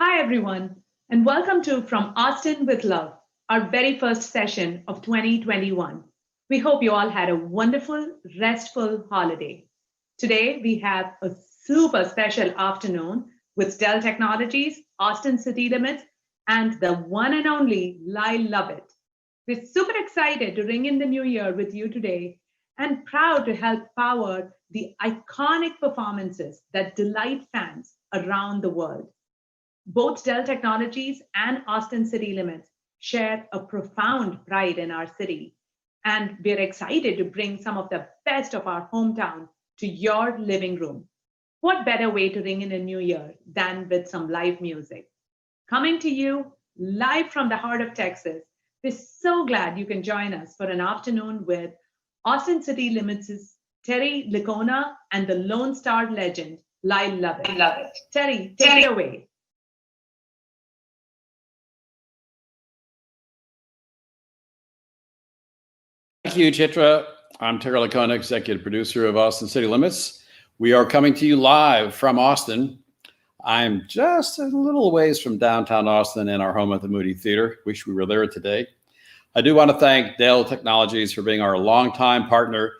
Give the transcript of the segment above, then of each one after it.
Hi, everyone, and welcome to From Austin with Love, our very first session of 2021. We hope you all had a wonderful, restful holiday. Today, we have a super special afternoon with Dell Technologies, Austin City Limits, and the one and only Lyle Lovett. We're super excited to ring in the new year with you today and proud to help power the iconic performances that delight fans around the world. Both Dell Technologies and Austin City Limits share a profound pride in our city, and we're excited to bring some of the best of our hometown to your living room. What better way to ring in a new year than with some live music? Coming to you live from the heart of Texas, we're so glad you can join us for an afternoon with Austin City Limits' Terry Licona and the Lone Star legend, Lyle Lovett. Terry, take it away. Thank you, Chitra. I'm Terry Licona, executive producer of Austin City Limits. We are coming to you live from Austin. I'm just a little ways from downtown Austin in our home at the Moody Theater. Wish we were there today. I do want to thank Dell Technologies for being our longtime partner.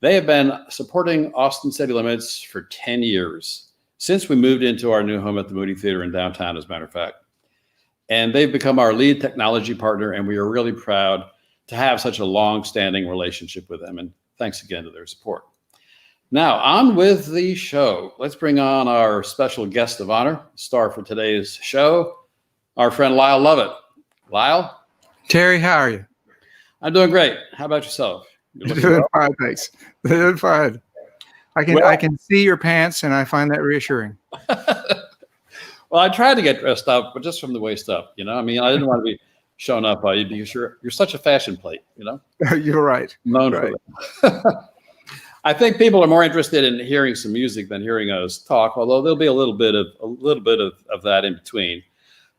They have been supporting Austin City Limits for 10 years, since we moved into our new home at the Moody Theater in downtown, as a matter of fact. And they've become our lead technology partner, and we are really proud to have such a long-standing relationship with them. And thanks again to their support. Now, on with the show. Let's bring on our special guest of honor, star for today's show, our friend Lyle Lovett. Lyle? Terry, how are you? I'm doing great. How about yourself? Doing fine, thanks. Doing fine. I can see your pants, and I find that reassuring. Well, I tried to get dressed up, but just from the waist up, you know? I mean, I didn't want to be showing up by you because you're such a fashion plate, you know? You're right. Known right. for that. I think people are more interested in hearing some music than hearing us talk, although there'll be a little bit of that in between.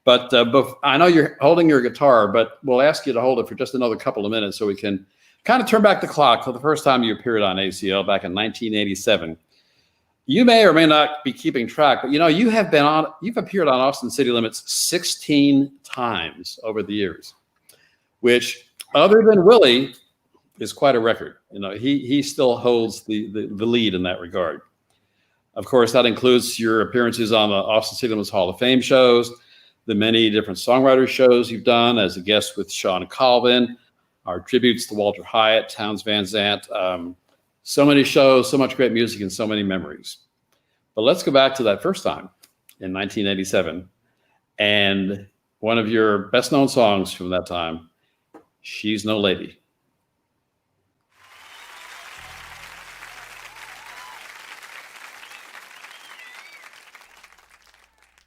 But I know you're holding your guitar, but we'll ask you to hold it for just another couple of minutes so we can kind of turn back the clock to the first time you appeared on ACL back in 1987. You may or may not be keeping track, but you know, you've appeared on Austin City Limits 16 times over the years, which, other than Willie, is quite a record. You know, he still holds the lead in that regard. Of course, that includes your appearances on the Austin City Limits Hall of Fame shows, the many different songwriter shows you've done as a guest with Sean Colvin, our tributes to Walter Hyatt, Townes Van Zandt. So many shows, so much great music, and so many memories. But let's go back to that first time in 1987. And one of your best known songs from that time, She's No Lady.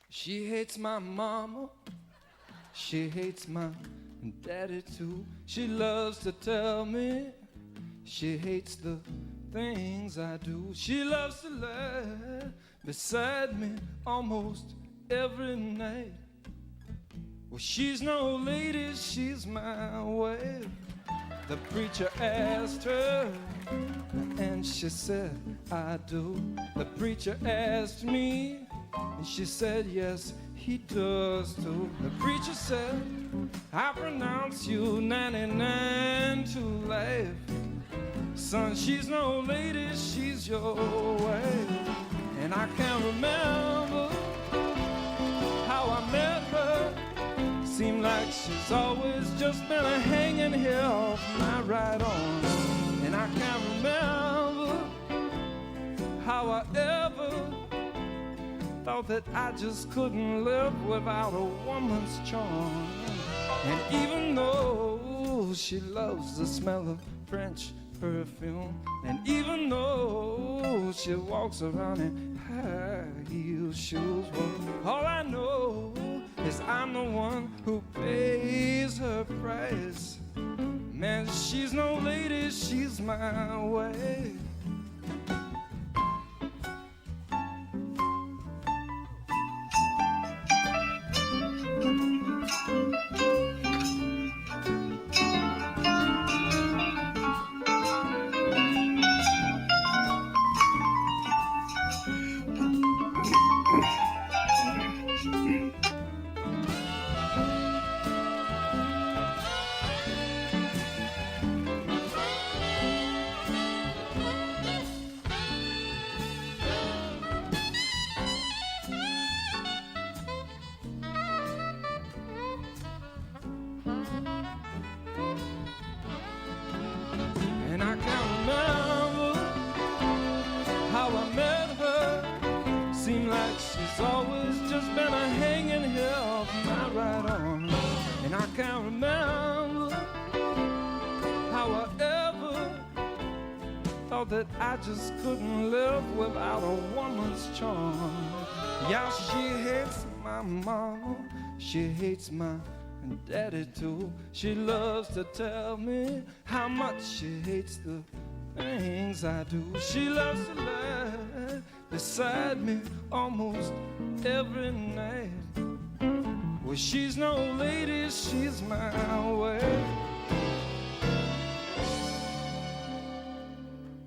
She hates my mama, she hates my daddy too. She loves to tell me she hates the things I do. She loves to lay beside me almost every night. Well, she's no lady, she's my wife. The preacher asked her, and she said, I do. The preacher asked me, and she said, yes, he does too. The preacher said, I pronounce you 99 to life. Son, she's no lady, she's your wife. And I can't remember how I met her. Seemed like she's always just been a hanging here off my right arm. And I can't remember how I ever thought that I just couldn't live without a woman's charm. And even though she loves the smell of French perfume, and even though she walks around in high-heel shoes, well, all I know is I'm the one who pays her price. Man, she's no lady, she's my wife. thought that I just couldn't live without a woman's charm. Yeah, she hates my mama, she hates my daddy too. She loves to tell me how much she hates the things I do. She loves to lie beside me almost every night. Well, she's no lady, she's my wife.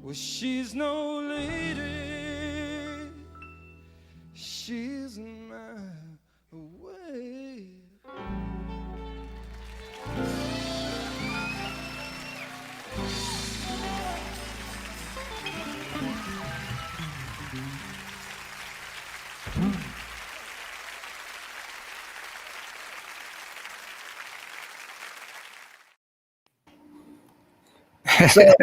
Well, she's no lady, she's my wife. So,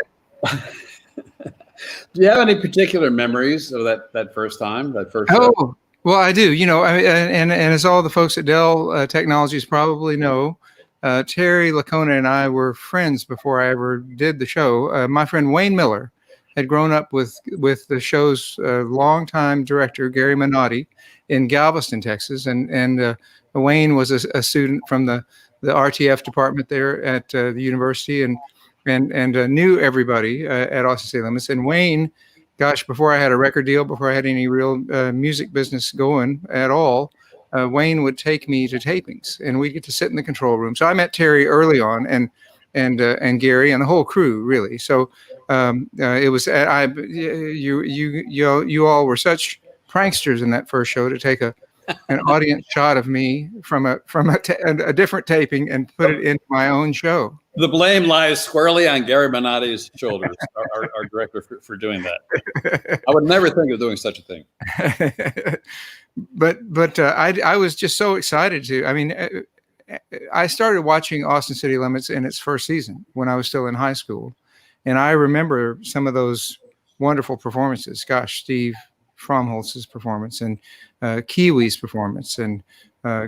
do you have any particular memories of that first time, that first show? Oh, well, I do. You know, and as all the folks at Dell Technologies probably know, Terry Lacona and I were friends before I ever did the show. My friend Wayne Miller had grown up with the show's longtime director, Gary Minotti, in Galveston, Texas. And Wayne was a student from the RTF department there at the university and knew everybody at Austin City Limits. And Wayne, gosh, before I had a record deal, before I had any real music business going at all, Wayne would take me to tapings, and we'd get to sit in the control room. So I met Terry early on, and Gary and the whole crew, really. So it was you all were such pranksters in that first show to take an audience shot of me from a different taping and put it into my own show. The blame lies squarely on Gary Minotti's shoulders, our director, for doing that. I would never think of doing such a thing. But I was just so excited to. I mean, I started watching Austin City Limits in its first season when I was still in high school, and I remember some of those wonderful performances. Gosh, Steve Fromholz's performance and Kiwi's performance and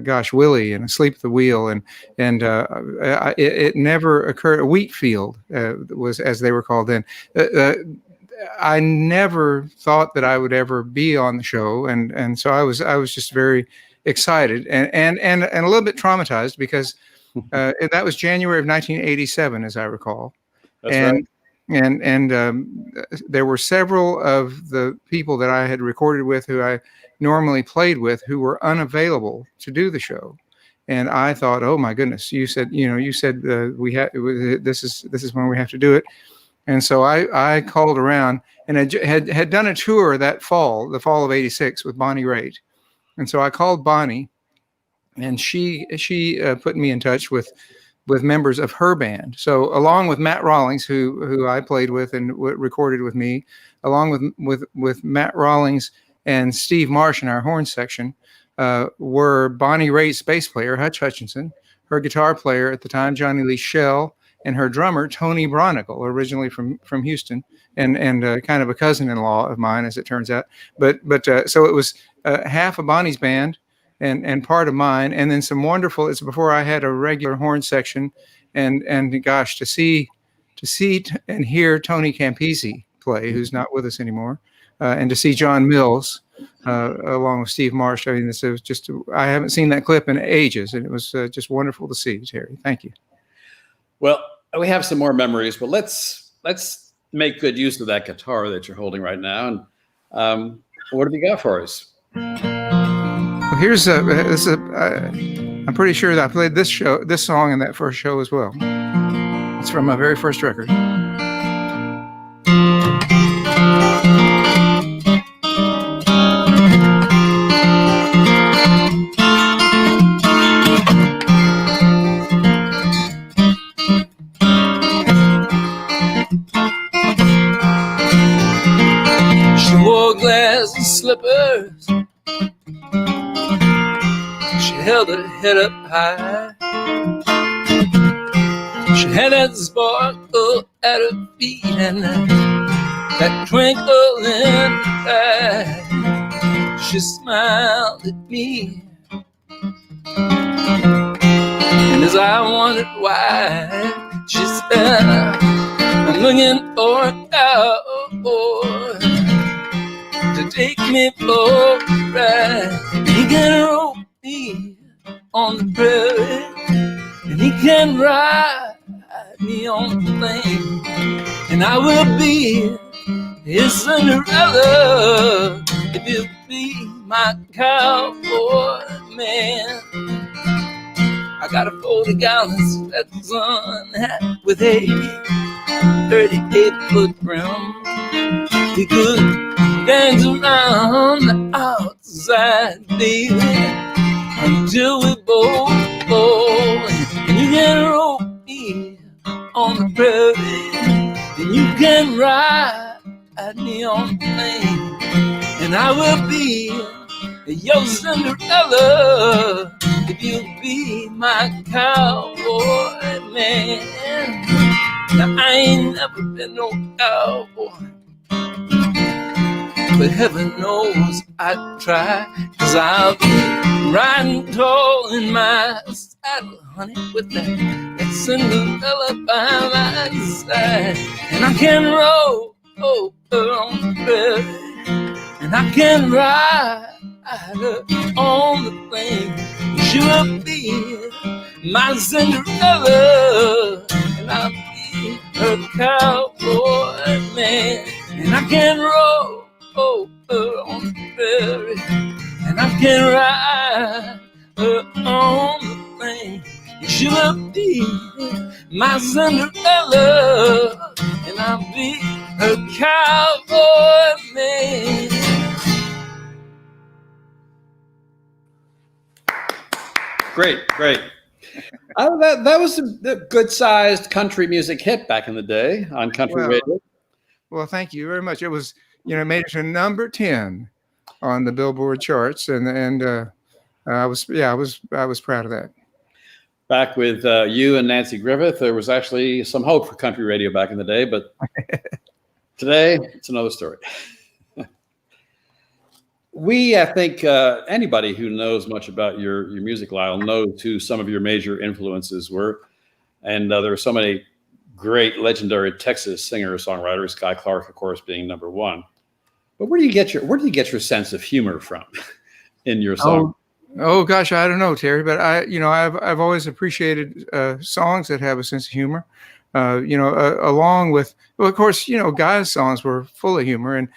gosh, Willie and Asleep at the Wheel and it never occurred. Wheatfield was, as they were called then. I never thought that I would ever be on the show, and so I was just very excited and a little bit traumatized because that was January of 1987, as I recall. That's right. And there were several of the people that I had recorded with who I normally played with who were unavailable to do the show. And I thought, oh my goodness, you said we had this is when we have to do it. And so I called around and had done a tour that fall, the fall of '86 with Bonnie Raitt. And so I called Bonnie, and she put me in touch with members of her band. So along with Matt Rawlings, who I played with and recorded with me, along with Matt Rawlings and Steve Marsh in our horn section, were Bonnie Raitt's bass player, Hutch Hutchinson, her guitar player at the time, Johnny Lee Schell, and her drummer, Tony Bronicle, originally from Houston, and kind of a cousin-in-law of mine, as it turns out. But so it was half of Bonnie's band and part of mine, and then some wonderful. It's before I had a regular horn section, and gosh, to see and hear Tony Campisi play, who's not with us anymore, and to see John Mills along with Steve Marsh. I mean, this was just, I haven't seen that clip in ages, and it was just wonderful to see, Terry. Thank you. Well, we have some more memories, but let's make good use of that guitar that you're holding right now. And what have you got for us? Well, here's I'm pretty sure that I played this song in that first show as well. It's from my very first record. She wore glass and slippers. She held her head up high. She had that sparkle at her feet and that twinkle in her eye. She smiled at me, and as I wondered why, she said, I'm looking for a cowboy to take me for a ride. He can rope me on the prairie, and he can ride me on the plain, and I will be his Cinderella if you be my cowboy man. I got a 40-gallon Stetson hat with a 38-foot brim. He could dance around the outside, baby, until we both fall. And you can rope me on the prairie, and you can ride me on the plane, and I will be your Cinderella if you be my cowboy man. Now I ain't never been no cowboy, but heaven knows I'd try, 'cause I'll be riding tall in my saddle, honey, with that Cinderella by my side. And I can roll over on the prairie, and I can ride her on the plane. She will be my Cinderella, and I'll be her cowboy man. And I can roll over on the prairie, and I can ride her on the plane. She will be my Cinderella, and I'll be her cowboy man. Great, great. That was a good-sized country music hit back in the day on country radio. Well, thank you very much. It was, it made it to number 10 on the Billboard charts, and I was proud of that. Back with you and Nancy Griffith, there was actually some hope for country radio back in the day, but today it's another story. I think anybody who knows much about your music, Lyle, knows who some of your major influences were. And there are so many great legendary Texas singer-songwriters, Guy Clark, of course, being number one. But where do you get your sense of humor from in your song? Oh gosh, I don't know, Terry, but I've always appreciated songs that have a sense of humor. Along with, well, of course, Guy's songs were full of humor, and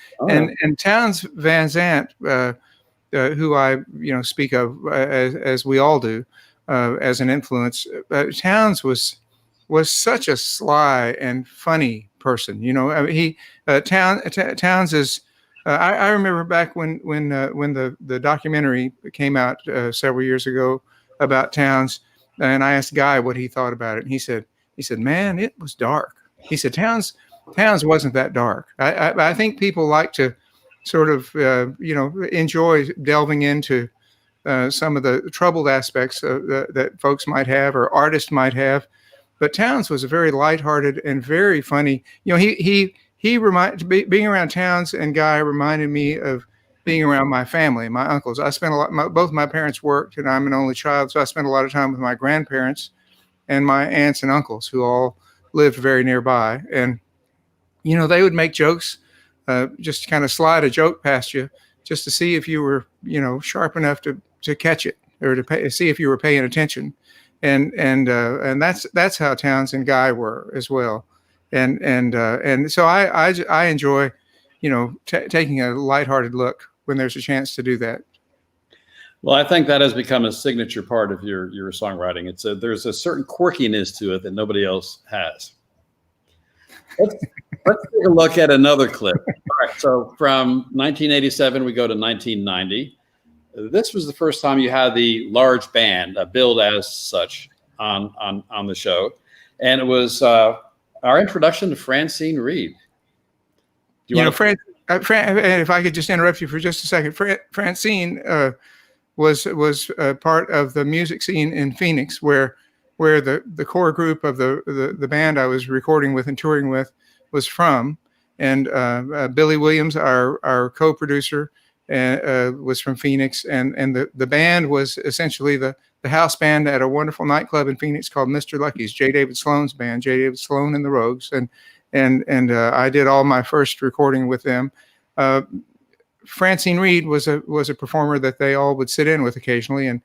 Townes Van Zandt, who I speak of as we all do, as an influence. Townes was such a sly and funny person. Townes is. I remember back when the documentary came out several years ago about Townes, and I asked Guy what he thought about it, and he said, man, it was dark. He said, Townes wasn't that dark. I think people like to sort of, enjoy delving into some of the troubled aspects that folks might have or artists might have. But Townes was a very lighthearted and very funny. Being around Townes and Guy reminded me of being around my family, my uncles. I spent both my parents worked, and I'm an only child, so I spent a lot of time with my grandparents and my aunts and uncles, who all lived very nearby. And, they would make jokes, just kind of slide a joke past you just to see if you were, sharp enough to catch it, or to see if you were paying attention. And that's how Townes and Guy were as well. And so I enjoy, taking a lighthearted look when there's a chance to do that. Well, I think that has become a signature part of your songwriting. There's a certain quirkiness to it that nobody else has. Let's take a look at another clip. All right, so from 1987, we go to 1990. This was the first time you had the large band, billed as such, on the show, and it was our introduction to Francine Reed. Fran, if I could just interrupt you for just a second, Francine was part of the music scene in Phoenix, where the core group of the band I was recording with and touring with was from. And Billy Williams, our co-producer, was from Phoenix, and the band was essentially the house band at a wonderful nightclub in Phoenix called Mr. Lucky's, J. David Sloan's band, J. David Sloan and the Rogues, and I did all my first recording with them. Francine Reed was a performer that they all would sit in with occasionally, and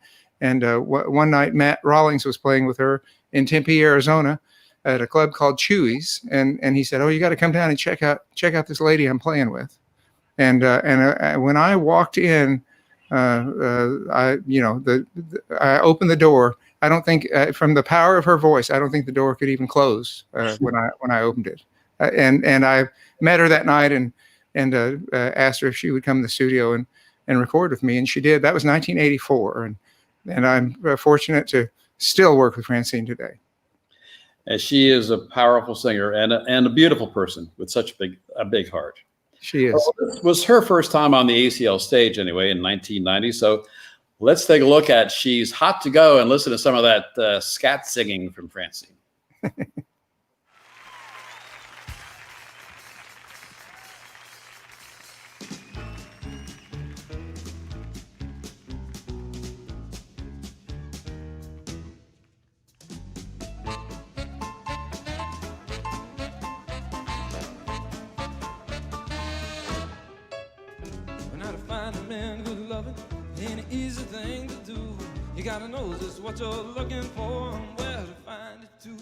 one night Matt Rawlings was playing with her in Tempe, Arizona, at a club called Chewy's, and he said, "Oh, you got to come down and check out this lady I'm playing with." And when I walked in, I opened the door. I don't think from the power of her voice, I don't think the door could even close when I opened it. And I met her that night and asked her if she would come to the studio and record with me, and she did. That was 1984, and I'm fortunate to still work with Francine today. And she is a powerful singer and a beautiful person with such a big heart. She is. Well, this was her first time on the ACL stage anyway in 1990. So let's take a look at She's Hot to Go and listen to some of that scat singing from Francine. Ain't an easy thing to do. You gotta know just what you're looking for and where to find it too.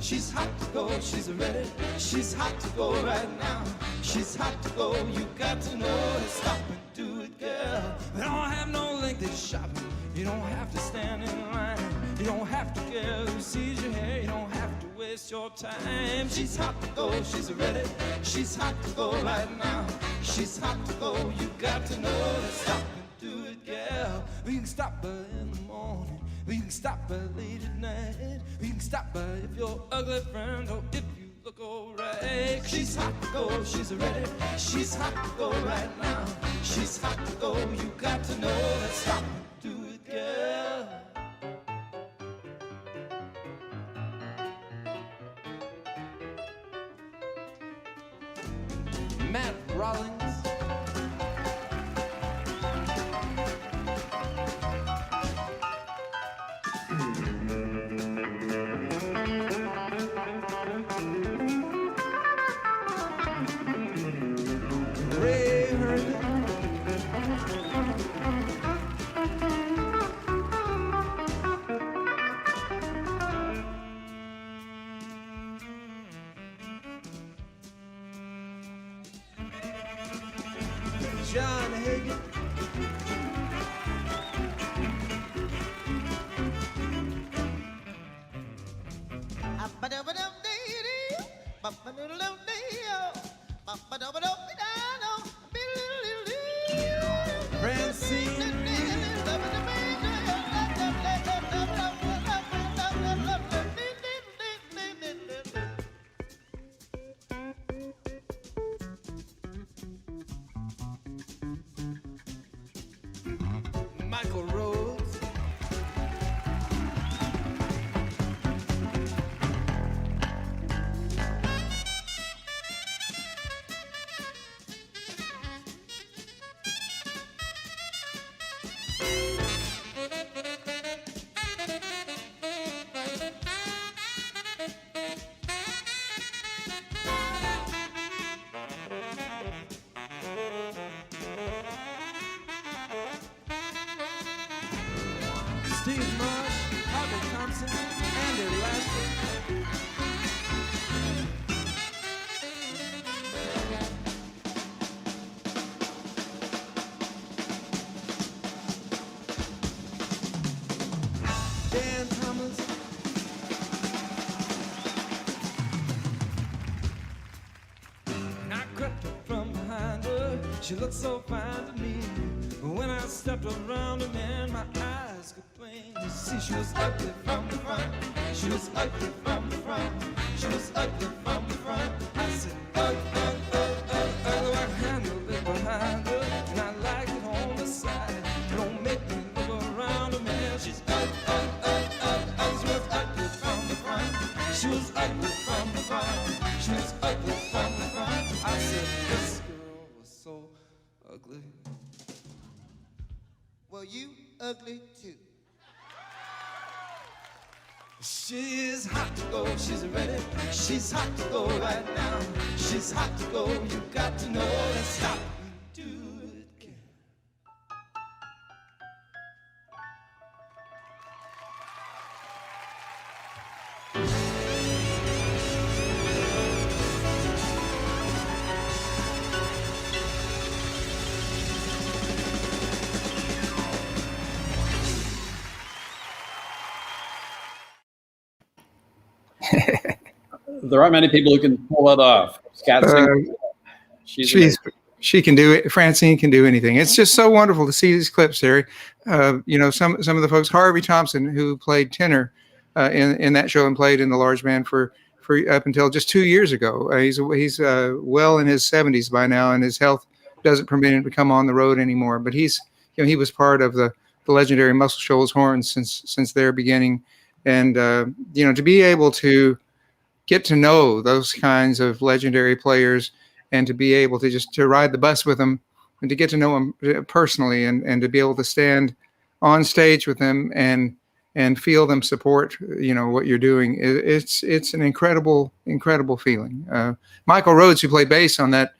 She's hot to go, she's ready. She's hot to go right now. She's hot to go, you got to know to stop and do it, girl. We don't have no lengthy shopping. You don't have to stand in line. You don't have to care who sees your hair. You don't have to waste your time. She's hot to go, she's ready. She's hot to go right now. She's hot to go, you got to know to stop and do it, girl. We can stop her in the morning. We can stop her late at night. We can stop her if you're ugly friend or if you look alright. She's hot to go, she's ready. She's hot to go right now. She's hot to go, you got to know to stop and do it, girl. Matt Rawlings. John Hagen. Michael Rhodes. Steve Marsh, Harvey Thompson, Andy Lasser. Dan Thomas. And I crept up from behind her. She looked so fine to me. But when I stepped around her, man, my eyes could plainly see she was ugly from the front. She was ugly from the front. She was ugly from the front. I said, ugly, I handled it behind her, and I like it on the side. Don't make me look around her, man. She's ugly. She was ugly from the front. She was ugly from the front. She was ugly from the front. I said, this girl was so ugly. Well, you ugly too. She's hot to go, she's ready. She's hot to go right now. She's hot to go, you got to know that stop and do it again. There aren't many people who can pull it off. She can do it. Francine can do anything. It's just so wonderful to see these clips, Terry. You know, some of the folks, Harvey Thompson, who played tenor in that show and played in the large band for up until just 2 years ago. He's well in his 70s by now, and his health doesn't permit him to come on the road anymore. But he was part of the legendary Muscle Shoals Horns since their beginning, and you know, to be able to get to know those kinds of legendary players and to be able to just to ride the bus with them and to get to know them personally and to be able to stand on stage with them and feel them support, you know, what you're doing. It's an incredible feeling. Michael Rhodes, who played bass on that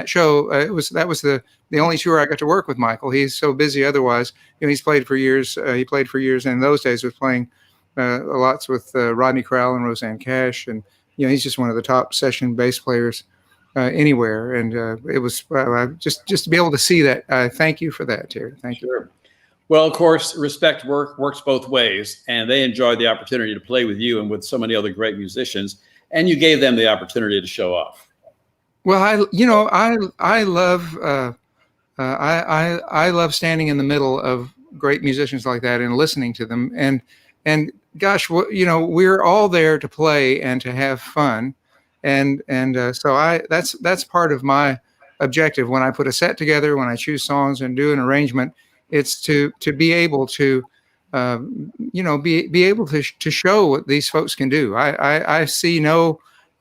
show, that was the only tour I got to work with Michael. He's so busy otherwise. You know, he's played for years. He played for years, and in those days was playing lots with Rodney Crowell and Roseanne Cash, and you know, he's just one of the top session bass players anywhere. And it was just to be able to see that. Thank you for that, Terry. Thank you. Sure. Well, of course, Respect works both ways, and they enjoyed the opportunity to play with you and with so many other great musicians, and you gave them the opportunity to show off. Well, I love standing in the middle of great musicians like that and listening to them, and gosh, you know, we're all there to play and to have fun, and so that's part of my objective when I put a set together, when I choose songs and do an arrangement. It's to be able to, you know, be able to show what these folks can do. I see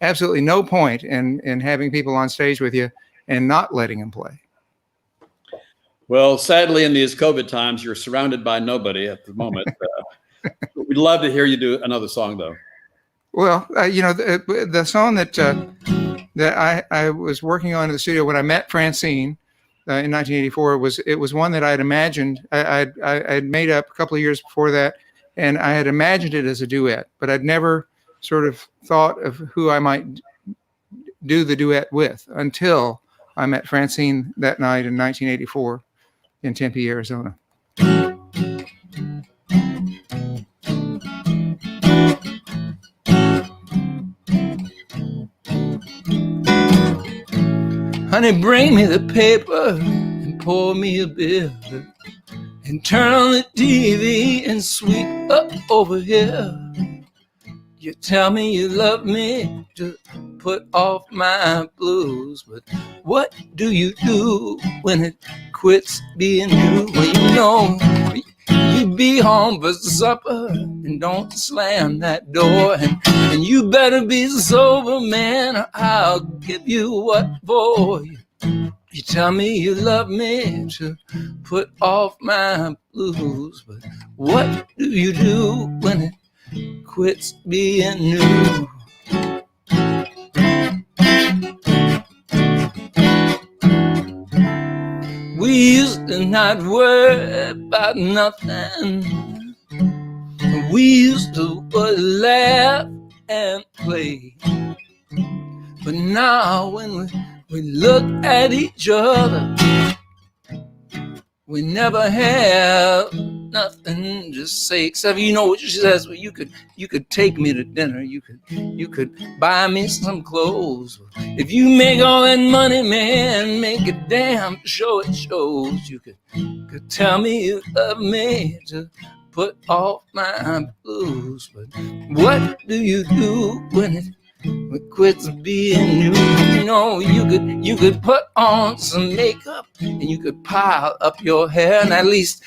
absolutely no point in having people on stage with you and not letting them play. Well, sadly, in these COVID times, you're surrounded by nobody at the moment. We'd love to hear you do another song, though. Well, you know, the song that I was working on in the studio when I met Francine in 1984 was one that I had imagined. I had made up a couple of years before that, and I had imagined it as a duet, but I'd never sort of thought of who I might do the duet with until I met Francine that night in 1984 in Tempe, Arizona. Honey, bring me the paper and pour me a beer and turn on the TV and sweep up over here. You tell me you love me to put off my blues, but what do you do when it quits being you? Well, you know, you be home for supper and don't slam that door, and you better be sober, man, or I'll give you what for. You tell me you love me to put off my blues, but what do you do when it quits being new? We used to not worry about nothing. We used to laugh and play. But now when we look at each other, we never have nothing to say except, you know what she says, well, you could take me to dinner, you could buy me some clothes. If you make all that money, man, make it damn sure it shows. You could tell me you love me to put off my blues, but what do you do when it quits being new? You know, you could put on some makeup and you could pile up your hair and at least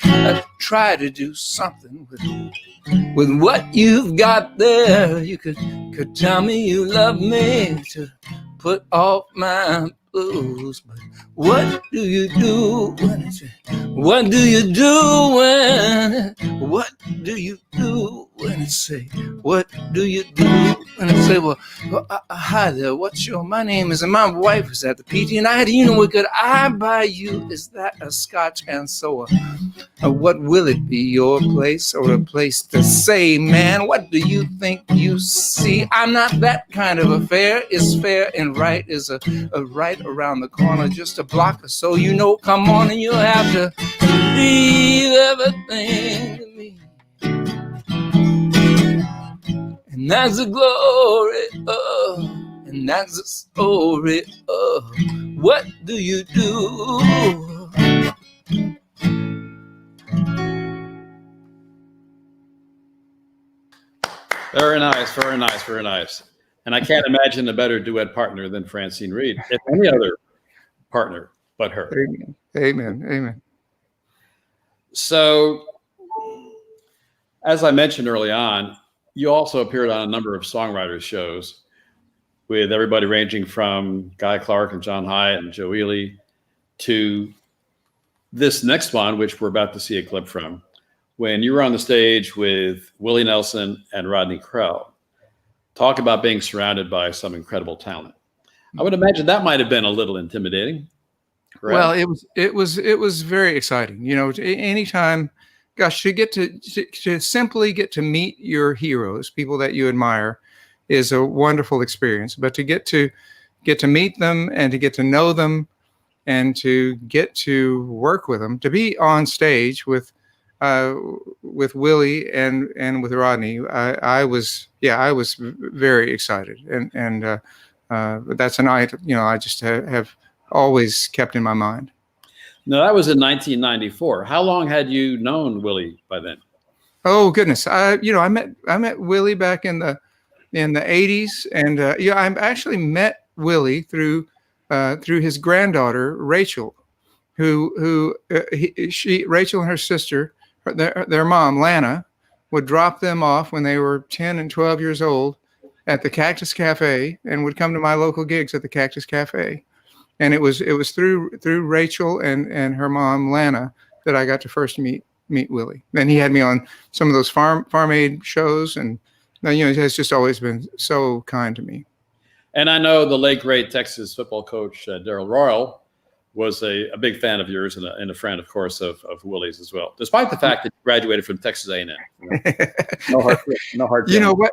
try to do something with what you've got there. You could tell me you love me to put off my blues, but what do you do when what do you do when And it say, what do you do? And it say, well, hi there, my name is, and my wife is at the PT, and what could I buy you? Is that a scotch? And so, what will it be, your place or a place to say, man, what do you think you see? I'm not that kind of affair. It's fair and right is a right around the corner, just a block or so. Come on, and you'll have to leave everything to me. And that's the glory of, and that's the story of, what do you do? Very nice, very nice, very nice. And I can't imagine a better duet partner than Francine Reed, if any other partner but her. Amen. Amen. Amen. So, as I mentioned early on, you also appeared on a number of songwriters shows with everybody ranging from Guy Clark and John Hyatt and Joe Ely to this next one, which we're about to see a clip from, when you were on the stage with Willie Nelson and Rodney Crowell. Talk about being surrounded by some incredible talent. I would imagine that might have been a little intimidating. Correct? Well, it was very exciting. Anytime, gosh, to simply get to meet your heroes, people that you admire, is a wonderful experience. But to get to meet them and to get to know them and to get to work with them, to be on stage with Willie and with Rodney, I was very excited, and that's a night I just have always kept in my mind. No, that was in 1994. How long had you known Willie by then? Oh goodness, I met Willie back in the 80s, and I actually met Willie through his granddaughter Rachel, Rachel and her sister, their mom Lana, would drop them off when they were 10 and 12 years old at the Cactus Cafe, and would come to my local gigs at the Cactus Cafe. And it was through Rachel and her mom Lana that I got to first meet Willie. Then he had me on some of those Farm Aid shows, and he has just always been so kind to me. And I know the late great Texas football coach Darrell Royal was a big fan of yours and a friend, of course, of Willie's as well. Despite the fact that you graduated from Texas A&M, no hard feelings. You know what?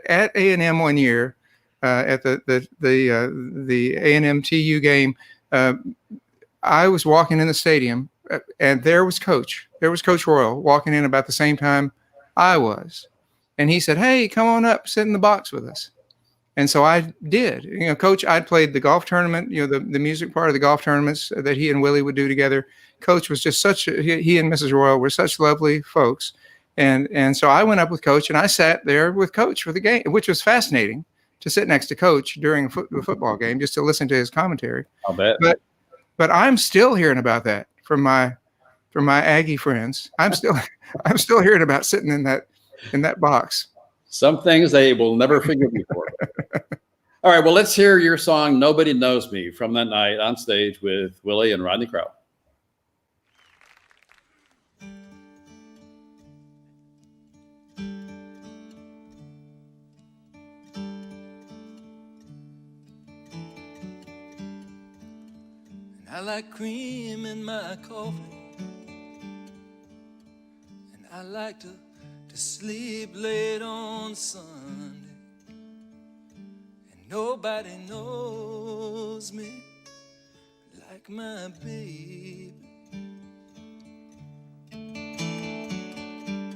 At A&M one year. At the A&M TU game, I was walking in the stadium, and there was Coach Royal walking in about the same time I was, and he said, "Hey, come on up, sit in the box with us." And so I did. Coach, I'd played the golf tournament, the music part of the golf tournaments that he and Willie would do together. Coach was just he and Mrs. Royal were such lovely folks, and so I went up with Coach, and I sat there with Coach for the game, which was fascinating, to sit next to Coach during a football game, just to listen to his commentary. I'll bet. But I'm still hearing about that from my Aggie friends. I'm still hearing about sitting in that box. Some things they will never forgive you for. All right, well, let's hear your song "Nobody Knows Me" from that night on stage with Willie and Rodney Crowell. I like cream in my coffee, and I like to sleep late on Sunday, and nobody knows me like my baby. And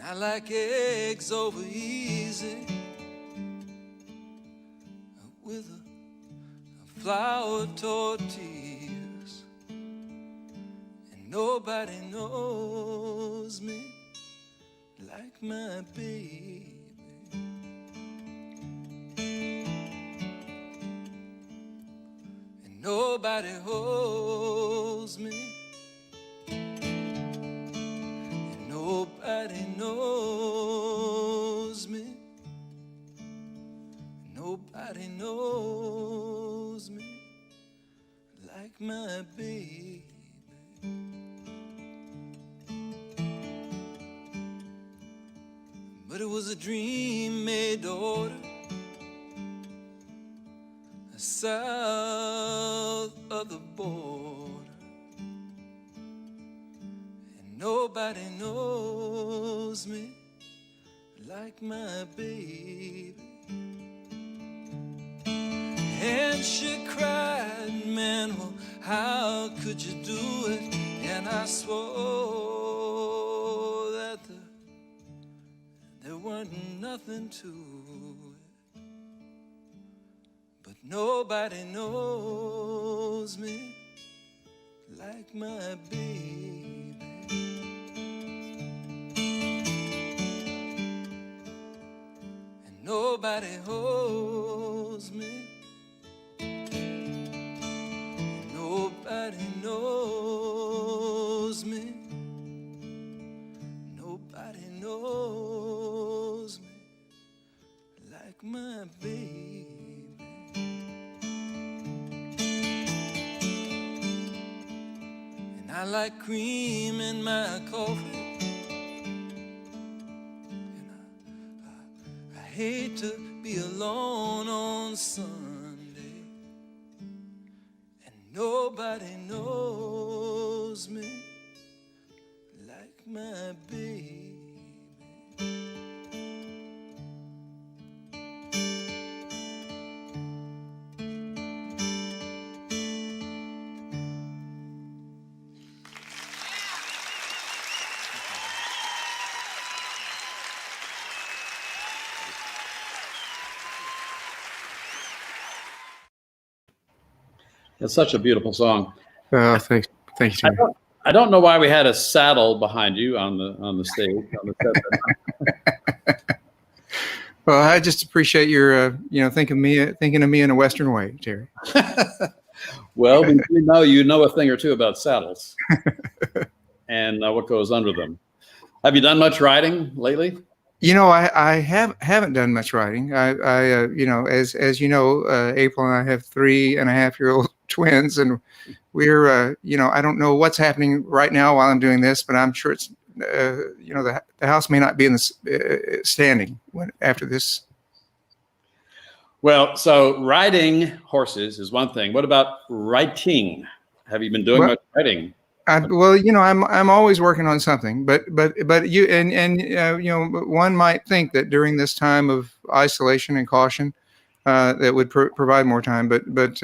I like eggs over easy with a flour tortillas, and nobody knows me like my baby. And nobody holds me, and nobody knows me, and nobody knows me like my baby. was a dream made to order south of the border, and nobody knows me like my baby. And she cried, man, well, how could you do it? And I swore that there weren't nothing to it. But nobody knows me like my baby. And nobody holds me. Nobody knows me. Nobody knows me like my baby. And I like cream in my coffee. And I hate to be alone on Sunday. Nobody knows me like my baby. It's such a beautiful song. Thank you, Jimmy. I don't know why we had a saddle behind you on the stage. On the set. Well, I just appreciate your, thinking of me in a Western way, Terry. Well, we know you know a thing or two about saddles and what goes under them. Have you done much riding lately? I haven't done much riding. As you know, April and I have 3.5-year-old twins, and we're, I don't know what's happening right now while I'm doing this, but I'm sure it's, the house may not be in the standing after this. Well, so riding horses is one thing. What about writing? Have you been doing much writing? I'm always working on something, but you one might think that during this time of isolation and caution, that would provide more time. But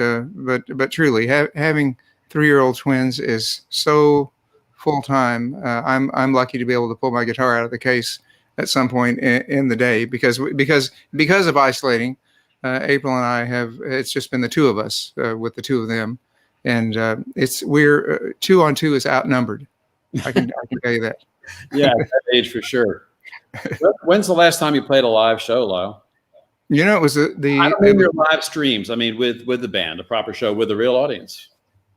truly, having 3-year-old twins is so full time. I'm lucky to be able to pull my guitar out of the case at some point in the day because of isolating. April and I it's just been the two of us with the two of them. And we're 2 on 2 is outnumbered. I can tell you that. Yeah, at that age for sure. When's the last time you played a live show, Lyle? It was I don't mean your live streams. I mean with the band, a proper show with a real audience.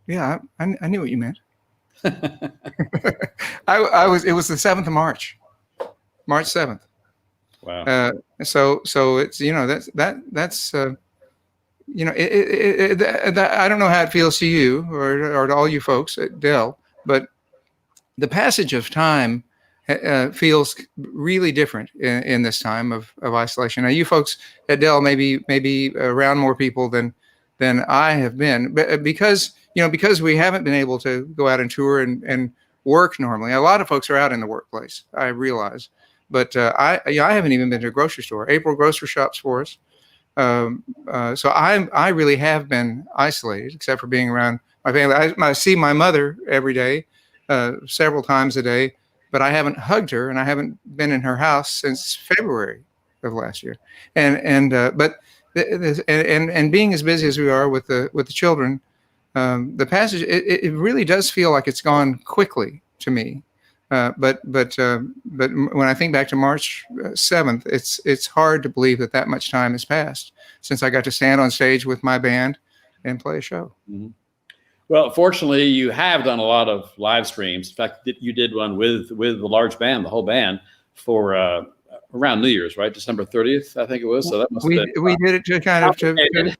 Yeah, I knew what you meant. It was the 7th of March 7th. Wow. So it's that's. I don't know how it feels to you or to all you folks at Dell, but the passage of time feels really different in this time of isolation. Now, you folks at Dell maybe around more people than I have been, but because we haven't been able to go out and tour and work normally. A lot of folks are out in the workplace, I realize, but I haven't even been to a grocery store. April grocery shops for us. So I really have been isolated, except for being around my family. I see my mother every day, several times a day, but I haven't hugged her, and I haven't been in her house since February of last year. And being as busy as we are with the children, the passage it really does feel like it's gone quickly to me. But when I think back to March 7th, it's hard to believe that much time has passed since I got to stand on stage with my band and play a show. Mm-hmm. Well, fortunately, you have done a lot of live streams. In fact, you did one with the large band, the whole band, for around New Year's, right? December 30th, I think it was. So that must have been. We did it to kind of to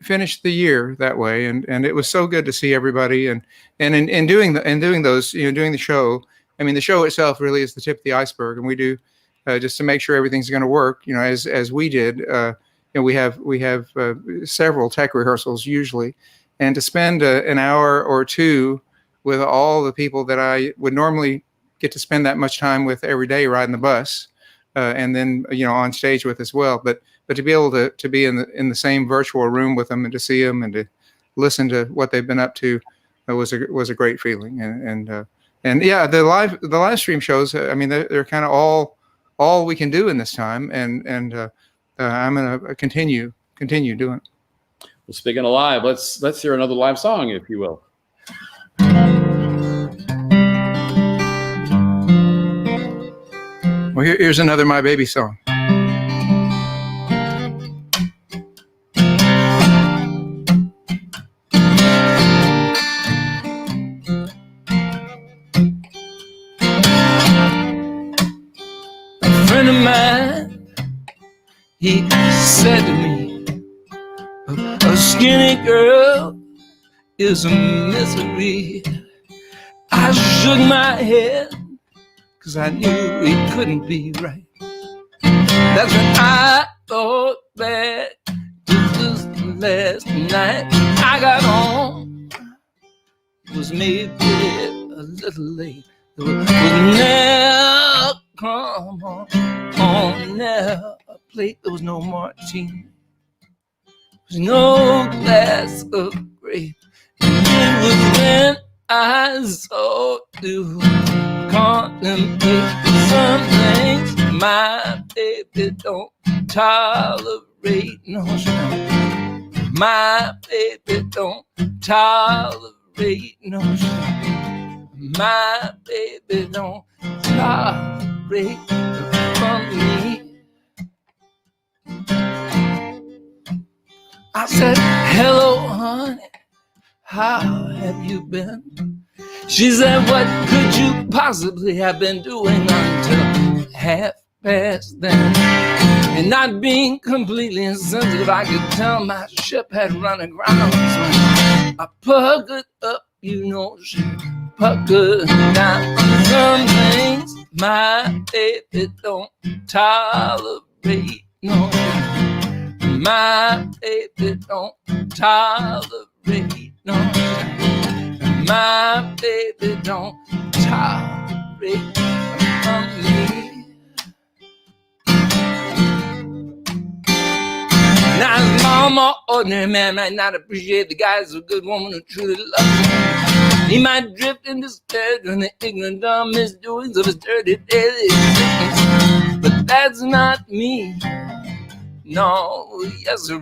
finish the year that way, and it was so good to see everybody, and in doing those, doing the show. I mean, the show itself really is the tip of the iceberg, and we do just to make sure everything's going to work. As we did. We have several tech rehearsals usually, and to spend an hour or two with all the people that I would normally get to spend that much time with every day riding the bus, and then on stage with as well. But to be able to be in the same virtual room with them and to see them and to listen to what they've been up to was a great feeling. And yeah, the live stream shows. I mean, they're kind of all we can do in this time, and I'm going to continue doing it. Well, speaking of live, let's hear another live song, if you will. Well, here's another My Baby song. A friend of mine, he said to me, a skinny girl is a misery. I shook my head, 'cause I knew it couldn't be right. That's when I thought back to just last night. I got home, it was maybe a little late. It was now, come on now, a plate, there was no martini. There was no glass of grape. And it was when I saw you contemplate some things my baby don't tolerate. No, she don't. My baby don't tolerate. No, she don't. My baby don't tolerate from me. I said, hello, honey, how have you been? She said, what could you possibly have been doing until 1:30 then? And not being completely insensitive, I could tell my ship had run aground. So I puckered up, she puckered down. Some things my baby don't tolerate. No, my baby don't tolerate. No, my baby don't tolerate me. Now his mama, ordinary man, might not appreciate the guy as a good woman who truly loves him. He might drift in despair during the ignorant, dumb misdoings of his dirty daily existence. But that's not me. No, yes, sir.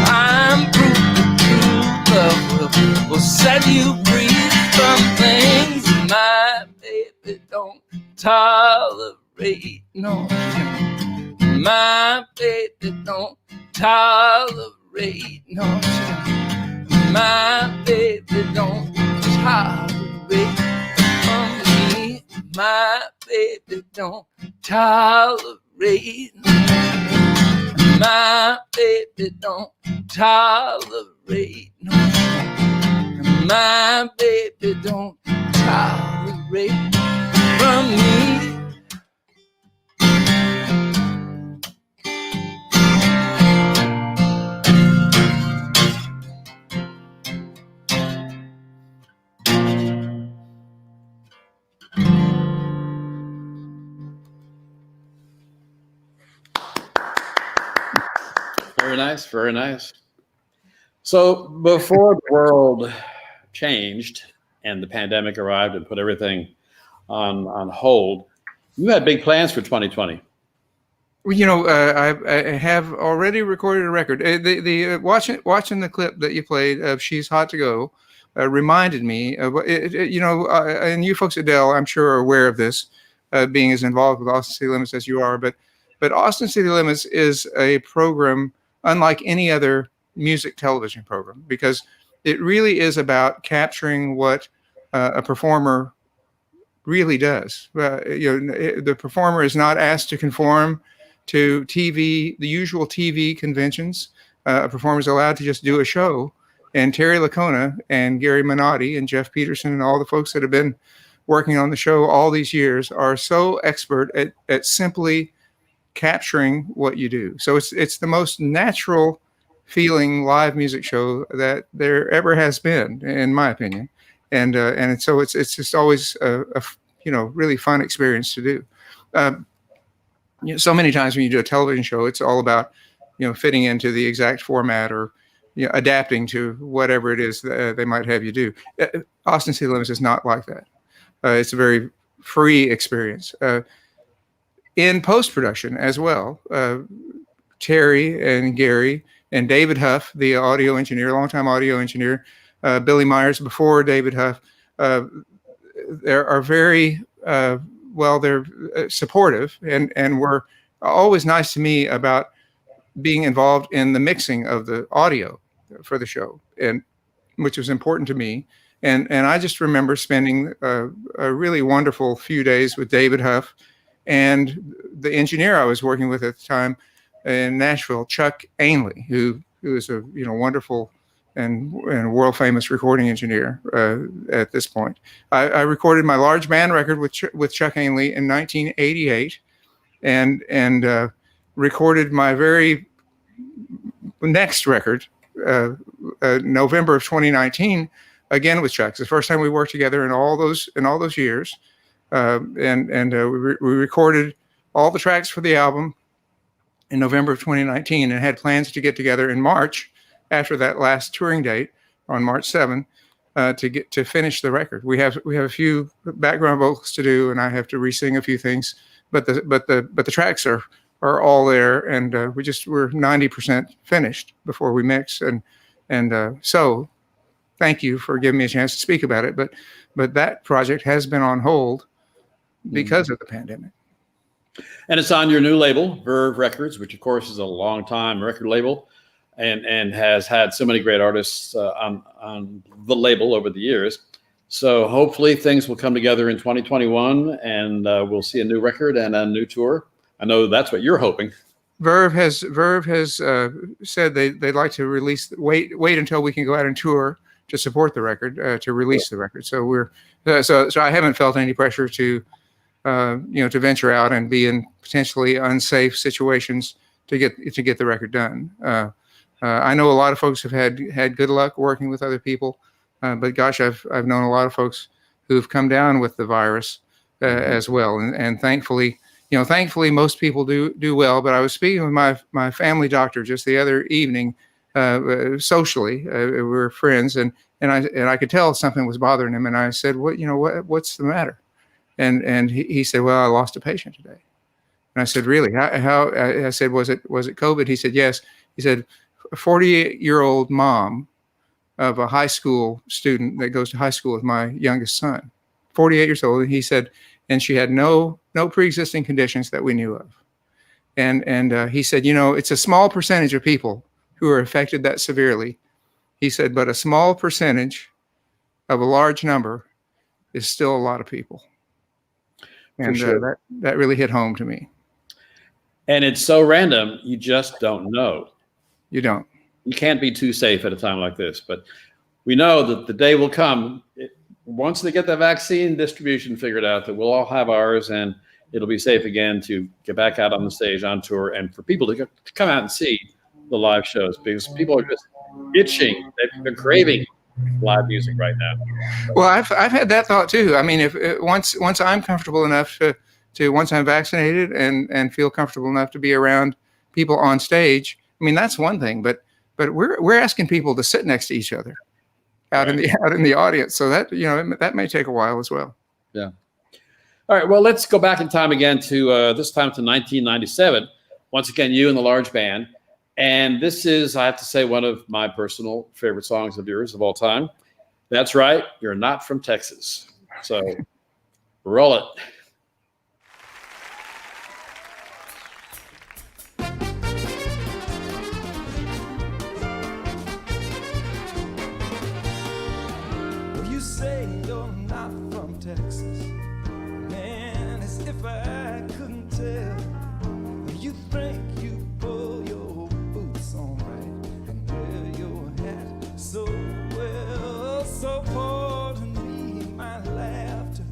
I'm proof that true love will set you free from things my baby don't tolerate. No, my baby don't tolerate. No, my baby don't tolerate me. My baby don't tolerate. My baby don't tolerate. No, my baby don't tolerate from me. Very nice, very nice. So before the world changed and the pandemic arrived and put everything on hold, you had big plans for 2020. Well, I have already recorded a record. Watching the clip that you played of "She's Hot to Go" reminded me of and you folks at Dell, I'm sure, are aware of this, being as involved with Austin City Limits as you are. But Austin City Limits is a program unlike any other music television program, because it really is about capturing what a performer really does. The performer is not asked to conform to the usual TV conventions. A performer is allowed to just do a show. And Terry Lacona and Gary Minotti and Jeff Peterson and all the folks that have been working on the show all these years are so expert at simply capturing what you do. So it's the most natural feeling live music show that there ever has been, in my opinion. And so it's just always a really fun experience to do. So many times when you do a television show, it's all about fitting into the exact format or adapting to whatever it is that they might have you do. Austin City Limits is not like that. It's a very free experience. In post-production as well, Terry and Gary and David Huff, the audio engineer, longtime audio engineer, Billy Myers before David Huff, they are very they're supportive and were always nice to me about being involved in the mixing of the audio for the show, and which was important to me. And I just remember spending a really wonderful few days with David Huff and the engineer I was working with at the time in Nashville, Chuck Ainley, who is a wonderful and world famous recording engineer at this point. I recorded my large band record with Chuck Ainley in 1988, and recorded my very next record November of 2019, again with Chuck. It's the first time we worked together in all those years. We recorded all the tracks for the album in November of 2019 and had plans to get together in March after that last touring date on March 7 to finish the record. We have a few background vocals to do, and I have to re-sing a few things, but the tracks are all there, and we're 90% finished before we mix, and so thank you for giving me a chance to speak about it. But that project has been on hold because of the pandemic. And it's on your new label, Verve Records, which of course is a long time record label, and has had so many great artists on the label over the years. So hopefully things will come together in 2021, and we'll see a new record and a new tour. I know that's what you're hoping. Verve has said they'd like to wait until we can go out and tour to support the record, to release the record. So so I haven't felt any pressure to venture out and be in potentially unsafe situations to get the record done. I know a lot of folks have had good luck working with other people, but gosh, I've known a lot of folks who've come down with the virus as well, and thankfully most people do well. But I was speaking with my family doctor just the other evening, socially. We're friends, and I could tell something was bothering him, and I said, what's the matter? And he said, well, I lost a patient today. And I said, really? How? I said, was it COVID? He said, yes. He said, a 48-year-old mom of a high school student that goes to high school with my youngest son, 48 years old. And he said, and she had no pre-existing conditions that we knew of. And he said, it's a small percentage of people who are affected that severely. He said, but a small percentage of a large number is still a lot of people. And sure. That really hit home to me. And it's so random, you just don't know. You don't. You can't be too safe at a time like this. But we know that the day will come, once they get the vaccine distribution figured out, that we'll all have ours, and it'll be safe again to get back out on the stage on tour, and for people to come out and see the live shows, because people are just itching. They're craving live music right now. Well, I've had that thought too. I mean, if once I'm comfortable enough to once I'm vaccinated and feel comfortable enough to be around people on stage, I mean, that's one thing. But we're asking people to sit next to each other out in the audience. So that that may take a while as well. Yeah. All right. Well, let's go back in time again to this time to 1997. Once again, you and the large band. And this is, I have to say, one of my personal favorite songs of yours of all time. That's right. You're Not From Texas. So roll it. You say you're not from Texas. Man, as if I couldn't tell. You think you pull your boots on right and wear your hat so well. So pardon me my laughter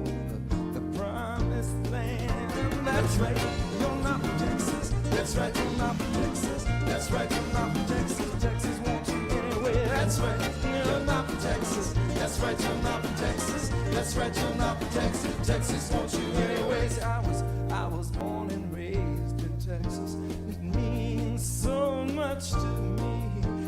know the promised land. That's right, you're not from Texas. That's right, you're not from Texas. That's right, you're not from Texas. Texas wants you anyway. That's right, you're not from Texas. That's right, you're not from Texas. That's right, you're not from Texas. Texas wants you anyway. I was born and raised in Texas. It means so much to me.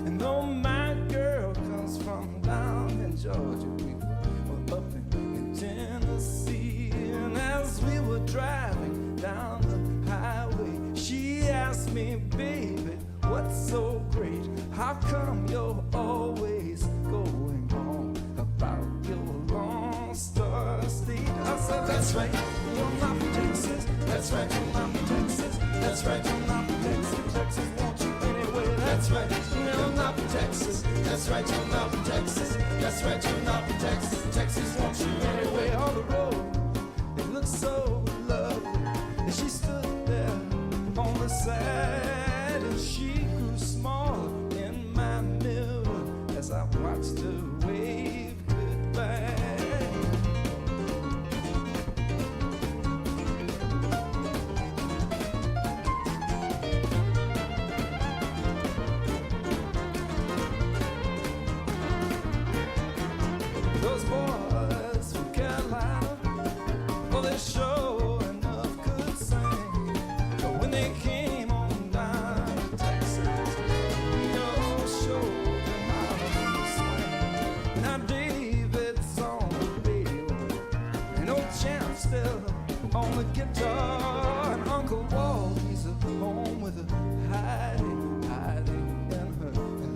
And though my girl comes from down in Georgia, we were up in Tennessee. And as we were driving down the highway, she asked me, baby, what's so great? How come you're always going on about your Lone Star State? I said, that's right, you're not from Texas. That's right, you're not from Texas. That's right, you're not from Texas. Texas wants you anyway. That's right, you're not from Texas. That's right, you're not from Texas. That's right, you're not from Texas. Texas wants you anyway. On the road, it looked so lovely. And she stood there on the side, and she grew smaller in my mirror as I watched her wave goodbye. Those boys from Carolina, well, they sure enough could sing. But when they came on down to Texas, we all showed them how to swing. Now David's on the radio, and old Champ's still on the guitar, and Uncle Walt, he's at home with a hiding in her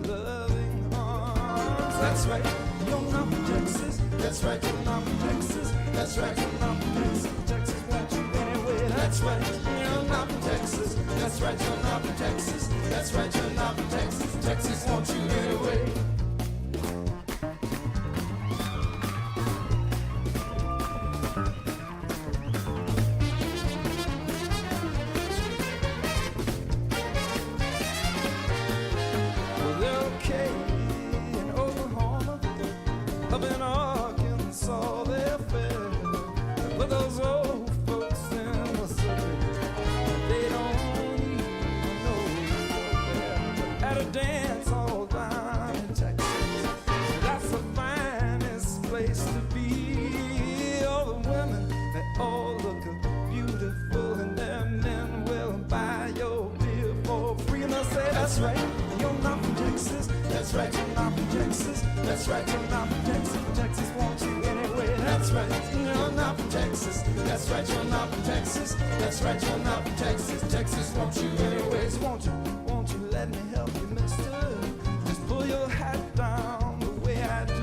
loving arms. That's right, you're not from Texas. That's right, you're not from Texas. That's right, you're not from Texas. Texas wants you anyway. That's right, you're not from Texas. That's right, you're not from Texas. That's right, you're not from Texas. Texas wants you anyway. Well, they're okay in Oklahoma, up in Arkansas, they're fair. But those old folks in Missouri, they don't even know they're there. At a dance all down in Texas, that's the finest place to be. All the women, they all look beautiful, and their men will buy your beer for free. And they'll say, that's right, you're not from Texas. That's right, you're not from Texas. That's right, you're not from Texas. Texas wants you anyway. That's right, you're not from Texas. That's right, you're not from Texas. That's right, you're not from Texas. Texas wants you anyways. Won't you let me help you, mister? Just pull your hat down the way I do,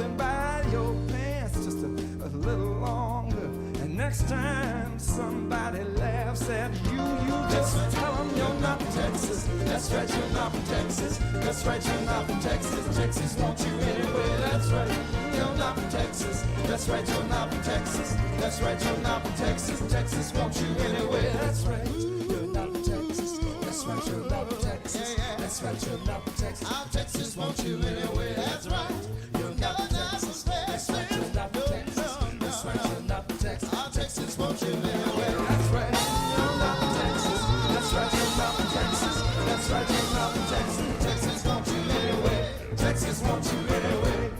and buy your pants just a little longer. And next time somebody laughs at you, you just tell them you're not from Texas. That's right, you're not from Texas. That's right, you're not from Texas. Texas wants you anyway. That's right, you're not from Texas. That's right, you're not from Texas. That's right, you're not from Texas. Texas wants you anyway. That's right, you're not from Texas. That's right, you're not from Texas. That's right, you're not from Texas. Texas wants you anyway. That's right, you're not from Texas. That's right, you're not from Texas. That's right, you're not from Texas. Texas wants you anyway. That's right, you're not from Texas. That's right, you're not from Texas. That's right, you're not from Texas. Texas wants you anyway. Texas wants you anyway.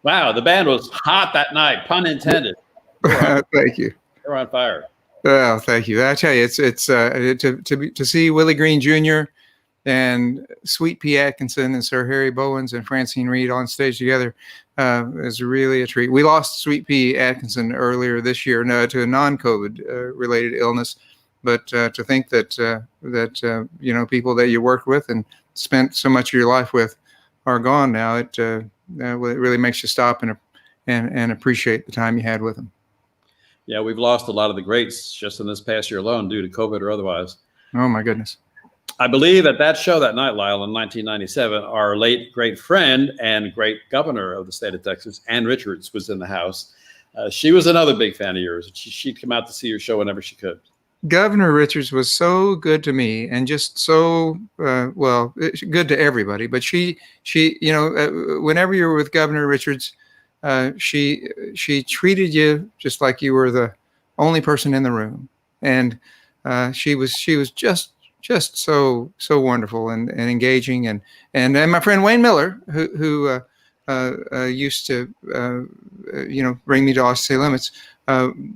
Wow, the band was hot that night, pun intended. Thank you. They're on fire. Oh, thank you. I tell you, it's to see Willie Green Jr. and Sweet Pea Atkinson and Sir Harry Bowens and Francine Reed on stage together is really a treat. We lost Sweet Pea Atkinson earlier this year to a non-COVID related illness, but to think that you know, people that you worked with and spent so much of your life with are gone now, it really makes you stop and appreciate the time you had with them. Yeah, we've lost a lot of the greats just in this past year alone due to COVID or otherwise. Oh my goodness. I believe at that show that night, Lyle, in 1997, our late great friend and great governor of the state of Texas, Ann Richards, was in the house. She was another big fan of yours. She'd come out to see your show whenever she could. Governor Richards was so good to me, and just so good to everybody. But she, whenever you were with Governor Richards, she treated you just like you were the only person in the room, and she was just so wonderful and engaging, and my friend Wayne Miller, who used to bring me to Austin City Limits,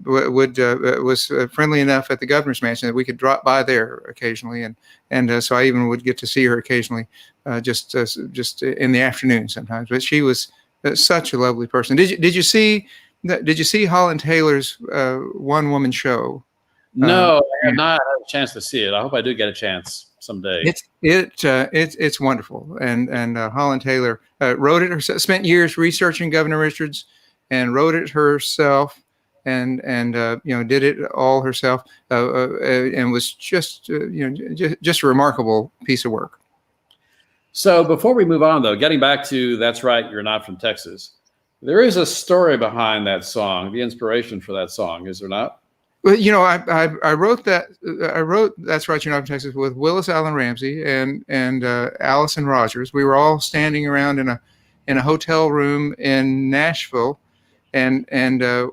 was friendly enough at the governor's mansion that we could drop by there occasionally, and so I even would get to see her occasionally, just in the afternoon sometimes. But she was such a lovely person. Did you see Holland Taylor's one woman show? No, I have not had a chance to see it. I hope I do get a chance someday. It's wonderful, and Holland Taylor wrote it herself. Spent years researching Governor Richards, and wrote it herself, and did it all herself, and was just a remarkable piece of work. So before we move on, though, getting back to "That's Right, You're Not from Texas," there is a story behind that song, the inspiration for that song, is there not? Well, I wrote that. I wrote "That's Right, You're Not from Texas" with Willis Allen Ramsey and Allison Rogers. We were all standing around in a hotel room in Nashville, and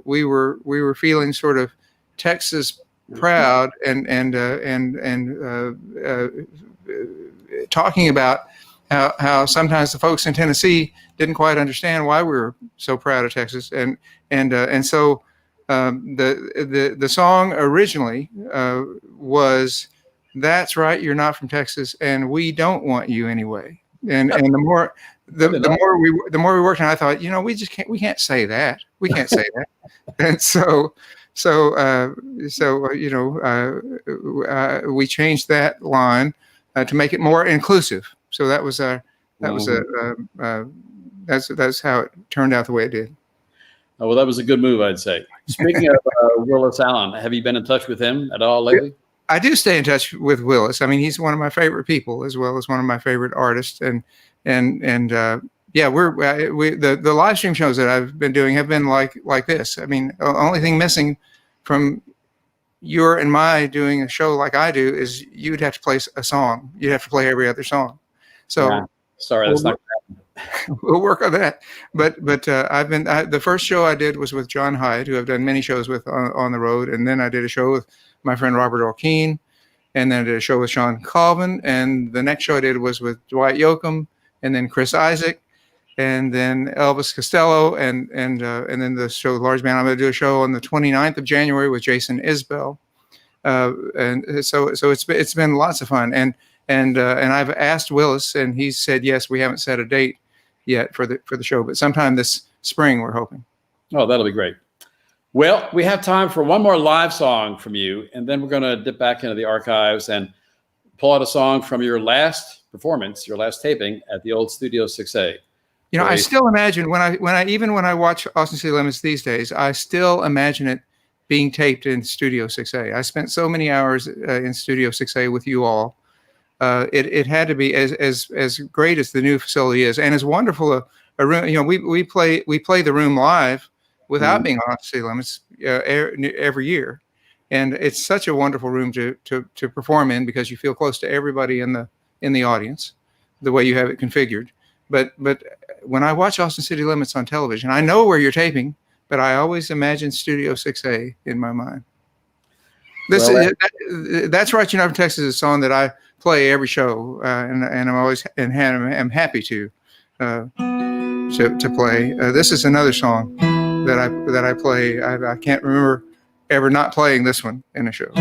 we were feeling sort of Texas proud, and talking about how sometimes the folks in Tennessee didn't quite understand why we were so proud of Texas, and so. The song originally was "That's Right, You're Not from Texas, and we don't want you anyway." And the more we worked on it, I thought, we can't say that. We can't say that. And so we changed that line to make it more inclusive. So that's how it turned out the way it did. Oh, well, that was a good move, I'd say. Speaking of Willis Allen, have you been in touch with him at all lately? I do stay in touch with Willis. I mean, he's one of my favorite people, as well as one of my favorite artists. And the live stream shows that I've been doing have been like this. I mean, the only thing missing from your and my doing a show like I do is you'd have to play a song. You'd have to play every other song. So yeah. Sorry, that's not. We'll work on that. But the first show I did was with John Hyde, who I've done many shows with on the road, and then I did a show with my friend Robert Earl Keen, and then I did a show with Sean Colvin, and the next show I did was with Dwight Yoakam, and then Chris Isaac, and then Elvis Costello, and then the show with Large Band. I'm going to do a show on the 29th of January with Jason Isbell, and so it's been lots of fun, and I've asked Willis, and he said yes. We haven't set a date yet for the show, but sometime this spring we're hoping. Oh, that'll be great. Well, we have time for one more live song from you, and then we're going to dip back into the archives and pull out a song from your last performance, your last taping at the old Studio 6A. I still imagine when I watch Austin City Limits these days, I still imagine it being taped in Studio 6A. I spent so many hours in Studio 6A with you all. It had to be as great as the new facility is, and as wonderful a room. We play the room live without being on City Limits every year, and it's such a wonderful room to perform in, because you feel close to everybody in the audience, the way you have it configured. But when I watch Austin City Limits on television, I know where you're taping, but I always imagine Studio 6A in my mind. That's Right, You're Not from Texas is a song that I play every show, and I'm always am happy to play. This is another song that I play. I can't remember ever not playing this one in a show.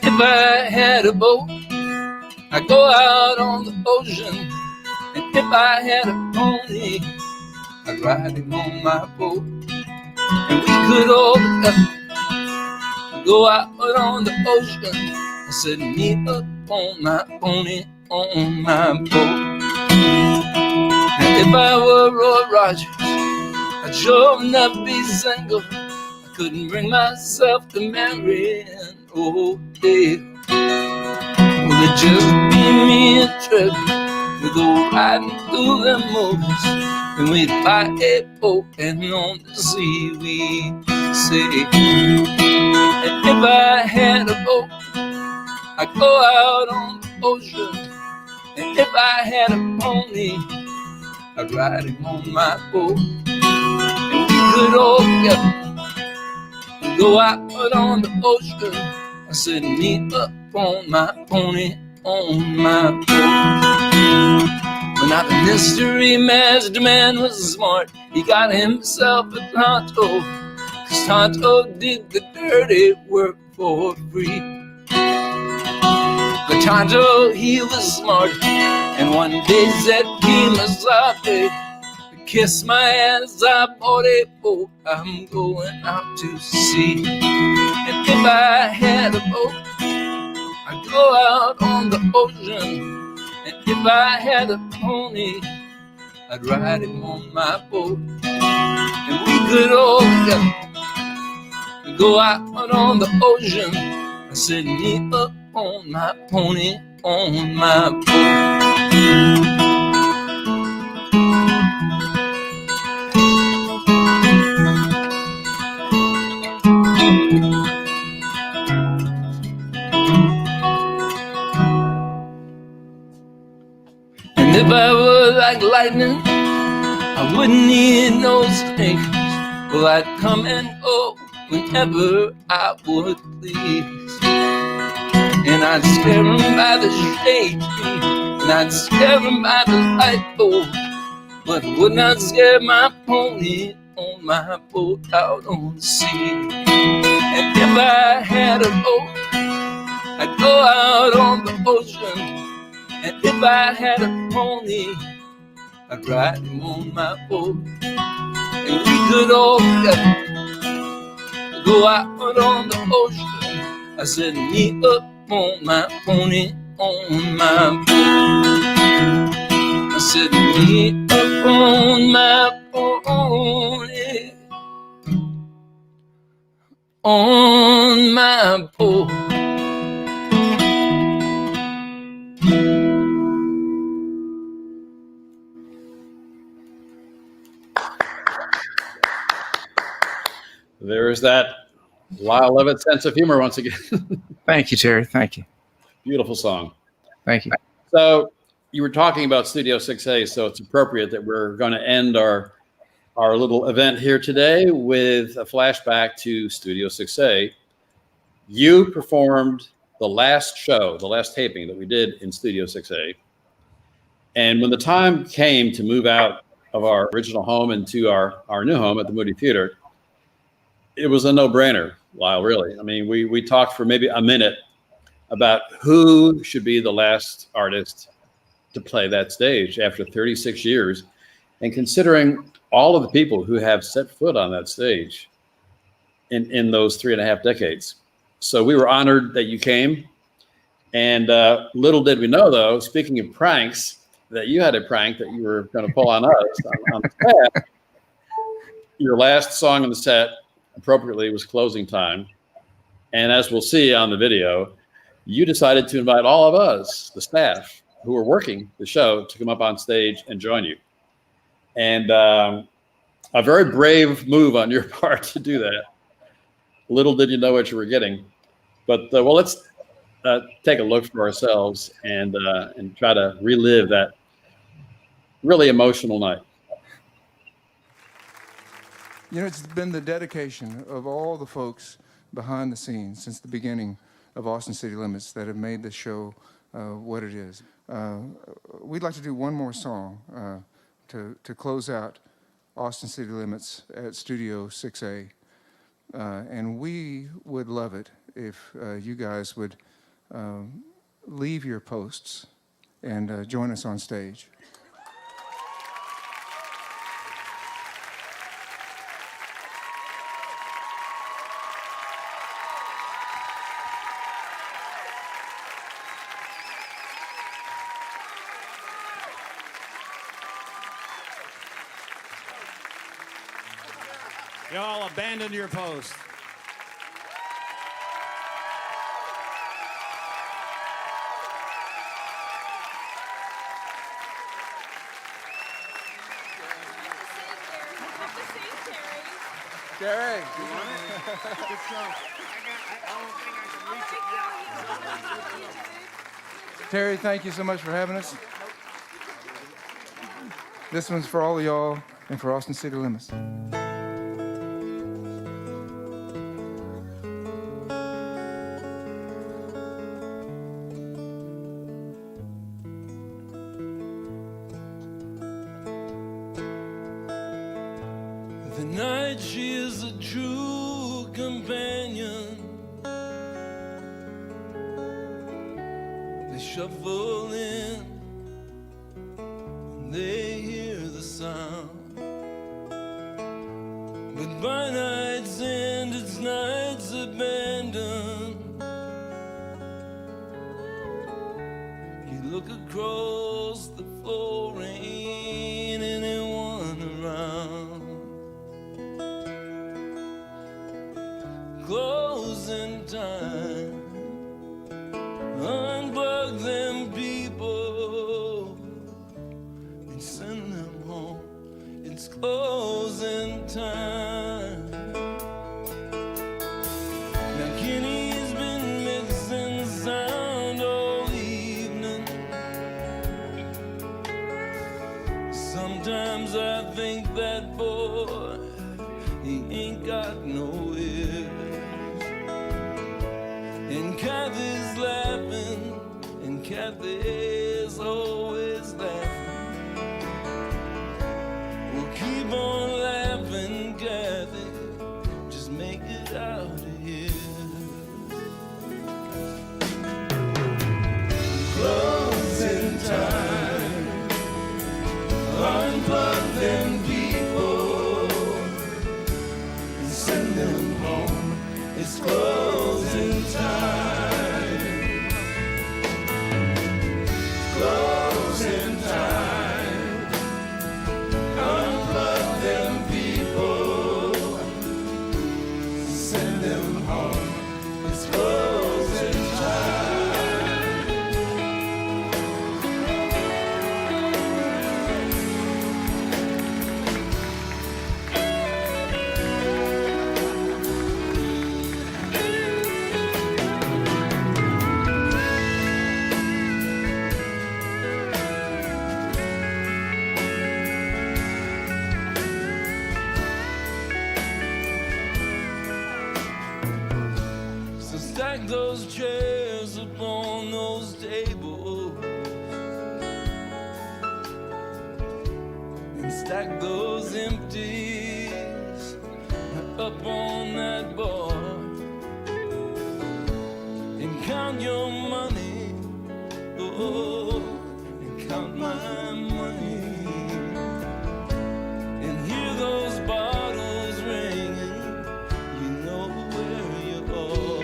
If I had a boat, I'd go out on the ocean. And if I had a pony, I'd ride him on my boat. And we could all go out on the ocean. I said, meet up on my pony, on my boat. Now if I were Roy Rogers, I'd sure never be single. I couldn't bring myself to marry an old Dale. Will it just be me and Trevor? We go riding through the movies, and we buy a boat, and on the sea we say, and if I had a boat, I'd go out on the ocean. And if I had a pony, I'd ride him on my boat. And we could all together go out on the ocean. I said, me up on my pony, on my boat. But now the mystery masked man was smart. He got himself a Tonto, 'cause Tonto did the dirty work for free. But Tonto, he was smart, and one day said, Kemosabe, kiss my ass, I bought a boat, I'm going out to sea. And if I had a boat, I'd go out on the ocean. And if I had a pony, I'd ride him on my boat. And we could all together go out on the ocean. I said, me up on my pony, on my boat. And if I were like lightning, I wouldn't need no snakes. Well, I'd come and go whenever I would please. And I'd scare them by the shade tree, and I'd scare them by the light pole, but I would not scare my pony on my boat out on the sea. And if I had a boat, I'd go out on the ocean. And if I had a pony, I'd ride him on my boat. And we could all together go out on the ocean. I said, me up on my pony, on my boat. I said, me up on my pony, on my boat. There's that Lyle Lovett sense of humor once again. Thank you, Terry. Thank you. Beautiful song. Thank you. So you were talking about Studio 6A, so it's appropriate that we're going to end our little event here today with a flashback to Studio 6A. You performed the last show, the last taping that we did in Studio 6A. And when the time came to move out of our original home into our new home at the Moody Theater, it was a no-brainer, Lyle, really. I mean, we talked for maybe a minute about who should be the last artist to play that stage after 36 years. And considering all of the people who have set foot on that stage in those 3.5 decades. So we were honored that you came. And little did we know, though, speaking of pranks, that you had a prank that you were going to pull on us on the set. Your last song on the set, appropriately, was Closing Time. And as we'll see on the video, you decided to invite all of us, the staff who were working the show, to come up on stage and join you. And a very brave move on your part to do that. Little did you know what you were getting. But well, let's take a look for ourselves and try to relive that really emotional night. You know, it's been the dedication of all the folks behind the scenes since the beginning of Austin City Limits that have made this show what it is. We'd like to do one more song to close out Austin City Limits at Studio 6A. And we would love it if you guys would leave your posts and join us on stage. Y'all abandon your post. Terry. Good show. I don't think I can reach it now. Terry, thank you so much for having us. This one's for all of y'all and for Austin City Limits. The night she is a true companion. They shuffle in and they hear the sound. But by night's end, it's nights abandoned. You look across the floor, ain't anyone around. Closing time, unplug them people and send them home. It's closing time. Now Kenny's been mixing sound all evening. Sometimes I think that boy, he ain't got no ears. And Kathy's laughing, and Kathy's always laughing. We'll keep on laughing, Kathy, just make it out of here. Closing time, unplug them people and send them home. It's closing time. Closing time. Unplug them people. Send them home. It's closing time. So stack those chairs upon those tables and stack those empties up on that bar and count your money, oh, and count my money and hear those bottles ringing. You know where you are.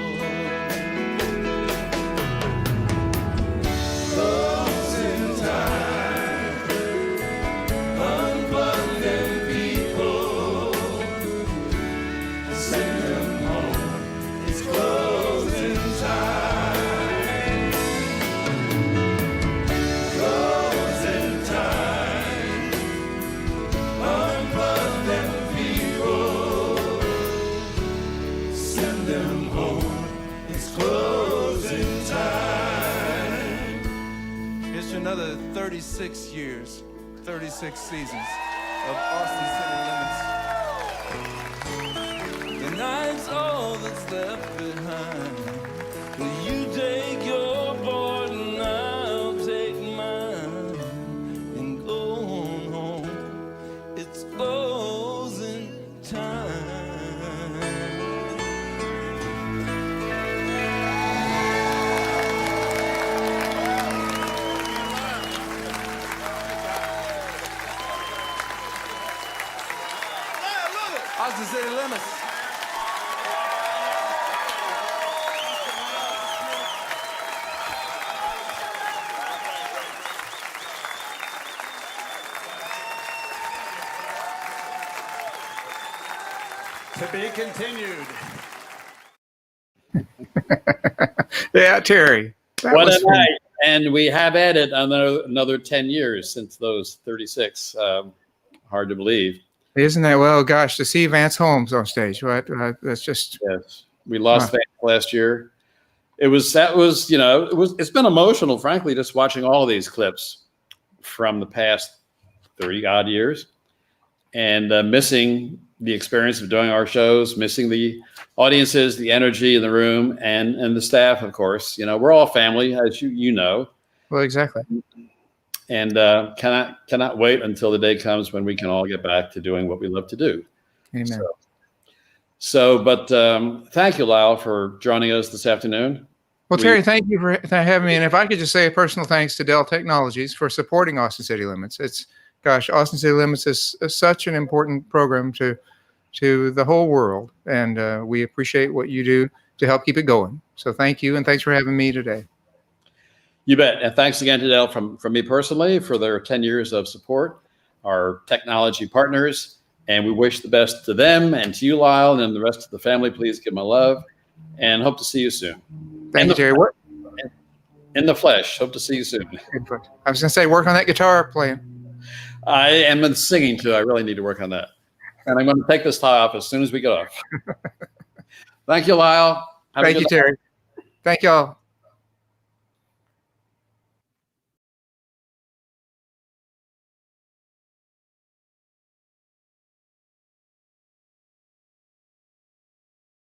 Closing time. Unplug them people. Send them home. It's closing time. Closing time. Unplug them people. Send them home. It's closing time. Here's to another 36 years, 36 seasons of Austin City Limits. The night's all that's left behind. Will you take your part and I'll take mine and go on home? It's closing time. Austin City Limits. To be continued. Yeah, Terry. That What was a fun. night. And we have added another 10 years since those 36. Hard to believe. Isn't that, well, gosh, to see Vance Holmes on stage, right? That's just, Yes, we lost Vance last year. It's been emotional, frankly, just watching all of these clips from the past 30 odd years, and missing the experience of doing our shows, missing the audiences, the energy in the room, and the staff, of course. We're all family, as you know. well, exactly. And cannot wait until the day comes when we can all get back to doing what we love to do. Amen. But thank you, Lyle, for joining us this afternoon. Well, Terry, thank you for having me. And if I could just say a personal thanks to Dell Technologies for supporting Austin City Limits. Austin City Limits is such an important program to the whole world. And we appreciate what you do to help keep it going. So thank you. And thanks for having me today. You bet. And thanks again to Dell from me personally for their 10 years of support, our technology partners. And we wish the best to them and to you, Lyle, and the rest of the family. Please give my love and hope to see you soon. Thank you, Terry. In the flesh. Hope to see you soon. I was going to say, work on that guitar playing. I am singing too. I really need to work on that. And I'm going to take this tie off as soon as we get off. Thank you, Lyle. Thank you, Terry. Thank y'all.